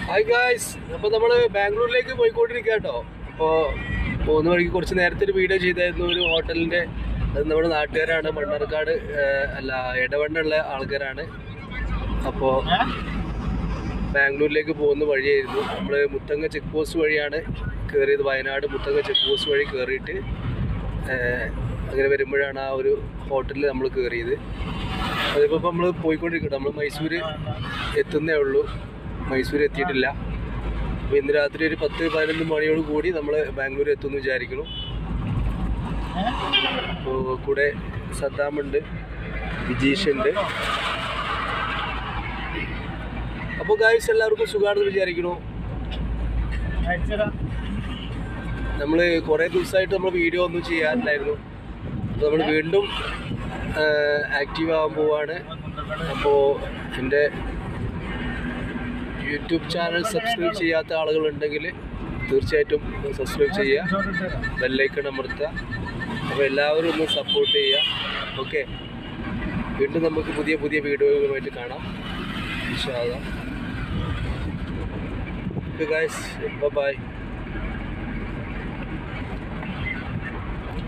Hi guys, അപ്പോൾ നമ്മൾ ബാംഗ്ലൂരിലേക്ക് പോയിക്കൊണ്ടിരിക്കുക കേട്ടോ. അപ്പോൾ പോകുന്ന വഴിക്ക് കുറച്ച് നേരത്തെ ഒരു വീഡിയോ ചെയ്തായിരുന്നു ഒരു ഹോട്ടലിൻ്റെ. അത് നമ്മുടെ നാട്ടുകാരാണ്, മണ്ണാർക്കാട് അല്ല ഇടവണ്ണുള്ള ആൾക്കാരാണ്. അപ്പോൾ ബാംഗ്ലൂരിലേക്ക് പോകുന്ന വഴിയായിരുന്നു. നമ്മൾ മുത്തങ്ങ ചെക്ക് പോസ്റ്റ് വഴിയാണ് കയറിയത്. വയനാട് മുത്തങ്ങ ചെക്ക് പോസ്റ്റ് വഴി കയറിയിട്ട് അങ്ങനെ വരുമ്പോഴാണ് ആ ഒരു ഹോട്ടലിൽ നമ്മൾ കയറിയത്. അതിപ്പോൾ നമ്മൾ പോയിക്കൊണ്ടിരിക്കട്ടെ. നമ്മൾ മൈസൂർ എത്തുന്നേ ഉള്ളൂ, മൈസൂർ എത്തിയിട്ടില്ല. അപ്പോൾ ഇന്ന് രാത്രി ഒരു 10-11 മണിയോട് കൂടി നമ്മൾ ബാംഗ്ലൂർ എത്തുമെന്ന് വിചാരിക്കുന്നു. അപ്പോൾ കൂടെ സദ്ദാമുണ്ട്, വിജീഷ് ഉണ്ട്. അപ്പോൾ ഗായ്സ് എല്ലാവർക്കും സുഖമാണെന്ന് വിചാരിക്കുന്നു. നമ്മൾ കുറേ ദിവസമായിട്ട് നമ്മൾ വീഡിയോ ഒന്നും ചെയ്യാറില്ലായിരുന്നു. അപ്പോൾ നമ്മൾ വീണ്ടും ആക്റ്റീവ് ആകാൻ പോവാണ്. അപ്പോൾ എൻ്റെ യൂട്യൂബ് ചാനൽ സബ്സ്ക്രൈബ് ചെയ്യാത്ത ആളുകളുണ്ടെങ്കിൽ തീർച്ചയായിട്ടും സബ്സ്ക്രൈബ് ചെയ്യുക, ബെല്ലൈക്കൺ അമർത്തുക. അപ്പോൾ എല്ലാവരും ഒന്ന് സപ്പോർട്ട് ചെയ്യുക. ഓക്കെ, വീണ്ടും നമുക്ക് പുതിയ പുതിയ വീഡിയോകളുമായിട്ട് കാണാം ഇൻഷാ അല്ലാഹ്. Okay guys, by.